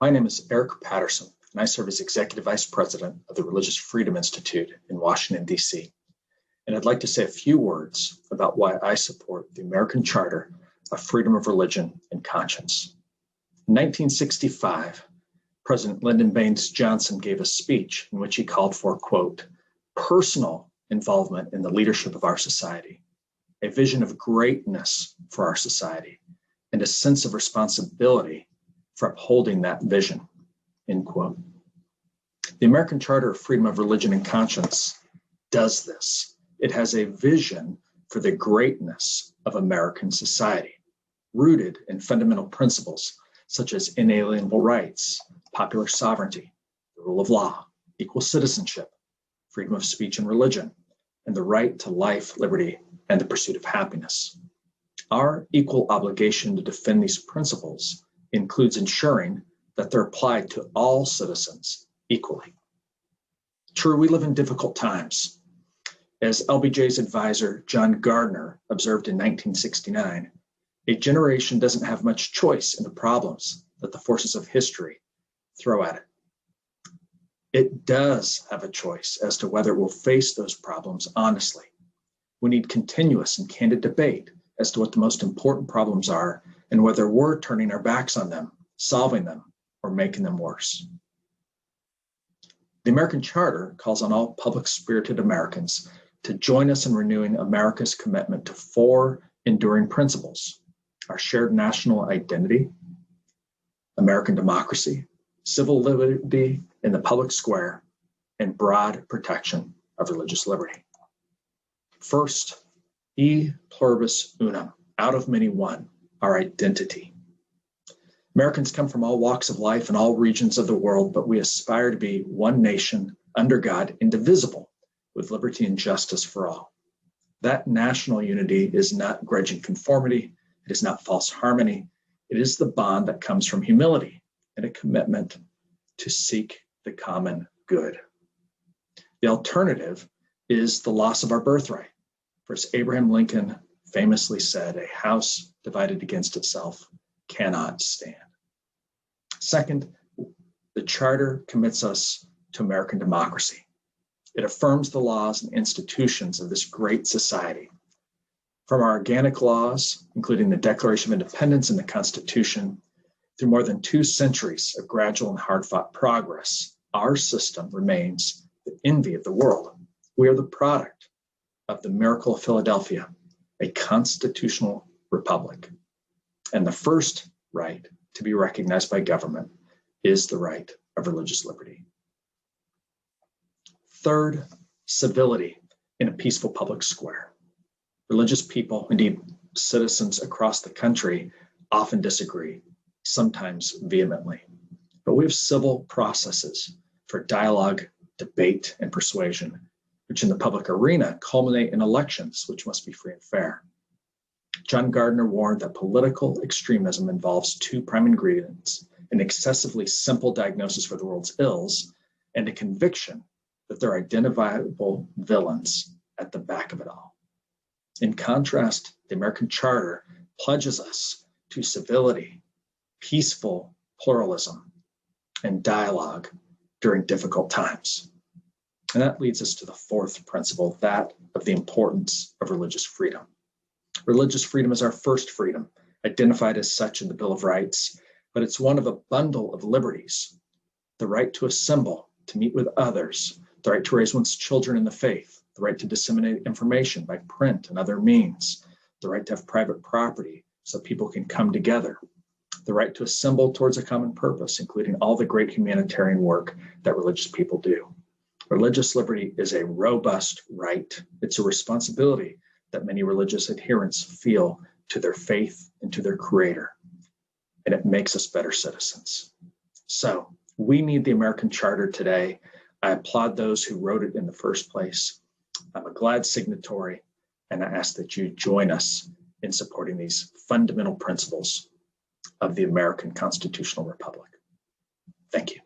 My name is Eric Patterson, and I serve as Executive Vice President of the Religious Freedom Institute in Washington, D.C. And I'd like to say a few words about why I support the American Charter of Freedom of Religion and Conscience. In 1965, President Lyndon Baines Johnson gave a speech in which he called for, quote, personal involvement in the leadership of our society, a vision of greatness for our society, and a sense of responsibility for upholding that vision, end quote. The American Charter of Freedom of Religion and Conscience does this. It has a vision for the greatness of American society, rooted in fundamental principles such as inalienable rights, popular sovereignty, the rule of law, equal citizenship, freedom of speech and religion, and the right to life, liberty, and the pursuit of happiness. Our equal obligation to defend these principles includes ensuring that they're applied to all citizens equally. True, we live in difficult times. As LBJ's advisor, John Gardner, observed in 1969, a generation doesn't have much choice in the problems that the forces of history throw at it. It does have a choice as to whether it will face those problems honestly. We need continuous and candid debate as to what the most important problems are and whether we're turning our backs on them, solving them, or making them worse. The American Charter calls on all public-spirited Americans to join us in renewing America's commitment to four enduring principles: our shared national identity, American democracy, civil liberty in the public square, and broad protection of religious liberty. First, e pluribus unum, out of many one, our identity. Americans come from all walks of life and all regions of the world, but we aspire to be one nation under God, indivisible, with liberty and justice for all. That national unity is not grudging conformity. It is not false harmony. It is the bond that comes from humility and a commitment to seek the common good. The alternative is the loss of our birthright. For as Abraham Lincoln famously said, a house divided against itself cannot stand. Second, the Charter commits us to American democracy. It affirms the laws and institutions of this great society. From our organic laws, including the Declaration of Independence and the Constitution, through more than 2 centuries of gradual and hard-fought progress, our system remains the envy of the world. We are the product of the miracle of Philadelphia, a constitutional republic. And the first right to be recognized by government is the right of religious liberty. Third, civility in a peaceful public square. Religious people, indeed citizens across the country, often disagree, sometimes vehemently. But we have civil processes for dialogue, debate, and persuasion, which in the public arena culminate in elections, which must be free and fair. John Gardner warned that political extremism involves 2 prime ingredients: an excessively simple diagnosis for the world's ills and a conviction that there are identifiable villains at the back of it all. In contrast, the American Charter pledges us to civility, peaceful pluralism, and dialogue during difficult times. And that leads us to the 4th principle, that of the importance of religious freedom. Religious freedom is our first freedom, identified as such in the Bill of Rights, but it's one of a bundle of liberties: the right to assemble, to meet with others, the right to raise one's children in the faith, the right to disseminate information by print and other means, the right to have private property so people can come together, the right to assemble towards a common purpose, including all the great humanitarian work that religious people do. Religious liberty is a robust right. It's a responsibility that many religious adherents feel to their faith and to their Creator, and it makes us better citizens. So we need the American Charter today. I applaud those who wrote it in the first place. I'm a glad signatory, and I ask that you join us in supporting these fundamental principles of the American constitutional republic. Thank you.